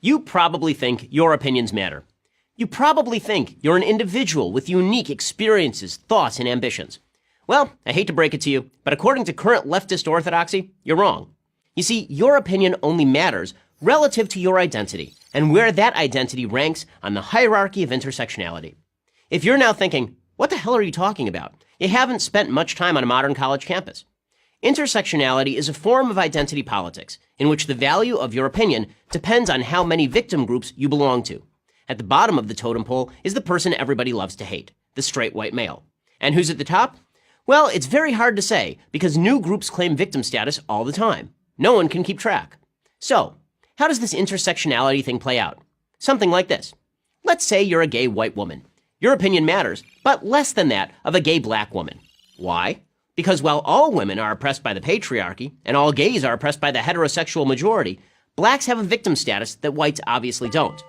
You probably think your opinions matter. You probably think you're an individual with unique experiences, thoughts, and ambitions. Well, I hate to break it to you, but according to current leftist orthodoxy, you're wrong. You see, your opinion only matters relative to your identity and where that identity ranks on the hierarchy of intersectionality. If you're now thinking, what the hell are you talking about? You haven't spent much time on a modern college campus. Intersectionality is a form of identity politics in which the value of your opinion depends on how many victim groups you belong to. At the bottom of the totem pole is the person everybody loves to hate, the straight white male. And who's at the top? Well, it's very hard to say because new groups claim victim status all the time. No one can keep track. So, how does this intersectionality thing play out? Something like this. Let's say you're a gay white woman. Your opinion matters, but less than that of a gay black woman. Why? Because while all women are oppressed by the patriarchy, and all gays are oppressed by the heterosexual majority, blacks have a victim status that whites obviously don't.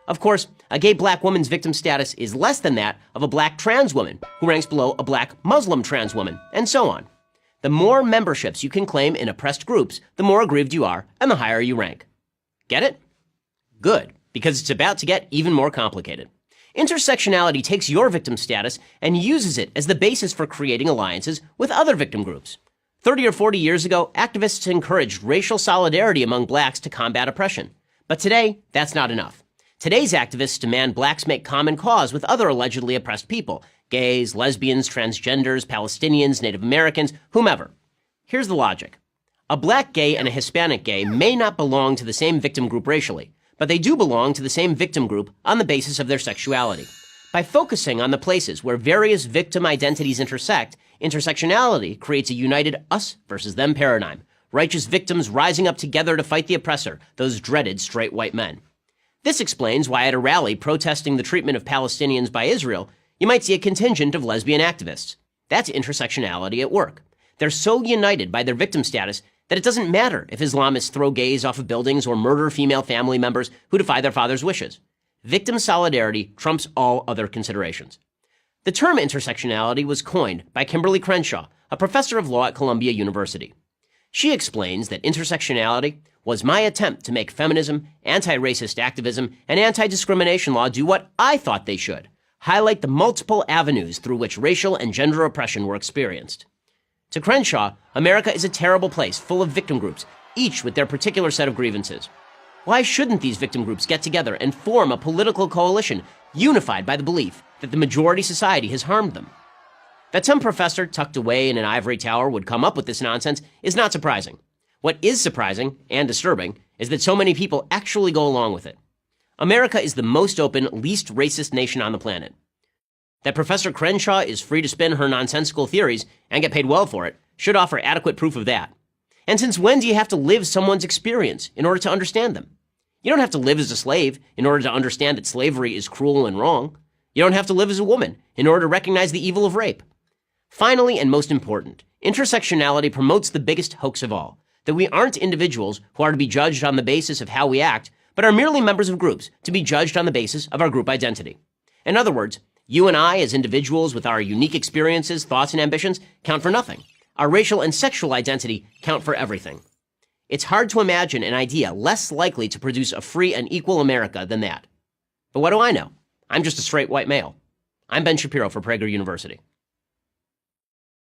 Of course, a gay black woman's victim status is less than that of a black trans woman, who ranks below a black Muslim trans woman, and so on. The more memberships you can claim in oppressed groups, the more aggrieved you are, and the higher you rank. Get it? Good, because it's about to get even more complicated. Intersectionality takes your victim status and uses it as the basis for creating alliances with other victim groups. 30 or 40 years ago, activists encouraged racial solidarity among blacks to combat oppression. But today, that's not enough. Today's activists demand blacks make common cause with other allegedly oppressed people, gays, lesbians, transgenders, Palestinians, Native Americans, whomever. Here's the logic. A black gay and a Hispanic gay may not belong to the same victim group racially, but they do belong to the same victim group on the basis of their sexuality. By focusing on the places where various victim identities intersect, intersectionality creates a united us versus them paradigm, righteous victims rising up together to fight the oppressor, those dreaded straight white men. This explains why at a rally protesting the treatment of Palestinians by Israel, you might see a contingent of lesbian activists. That's intersectionality at work. They're so united by their victim status that it doesn't matter if Islamists throw gays off of buildings or murder female family members who defy their father's wishes. Victim solidarity trumps all other considerations. The term intersectionality was coined by Kimberly Crenshaw, a professor of law at Columbia University. She explains that intersectionality was my attempt to make feminism, anti-racist activism, and anti-discrimination law do what I thought they should, highlight the multiple avenues through which racial and gender oppression were experienced. To Crenshaw, America is a terrible place full of victim groups, each with their particular set of grievances. Why shouldn't these victim groups get together and form a political coalition unified by the belief that the majority society has harmed them? That some professor tucked away in an ivory tower would come up with this nonsense is not surprising. What is surprising and disturbing is that so many people actually go along with it. America is the most open, least racist nation on the planet. That Professor Crenshaw is free to spin her nonsensical theories and get paid well for it should offer adequate proof of that. And since when do you have to live someone's experience in order to understand them? You don't have to live as a slave in order to understand that slavery is cruel and wrong. You don't have to live as a woman in order to recognize the evil of rape. Finally, and most important, intersectionality promotes the biggest hoax of all, that we aren't individuals who are to be judged on the basis of how we act, but are merely members of groups to be judged on the basis of our group identity. In other words, you and I, as individuals with our unique experiences, thoughts, and ambitions, count for nothing. Our racial and sexual identity count for everything. It's hard to imagine an idea less likely to produce a free and equal America than that. But what do I know? I'm just a straight white male. I'm Ben Shapiro for Prager University.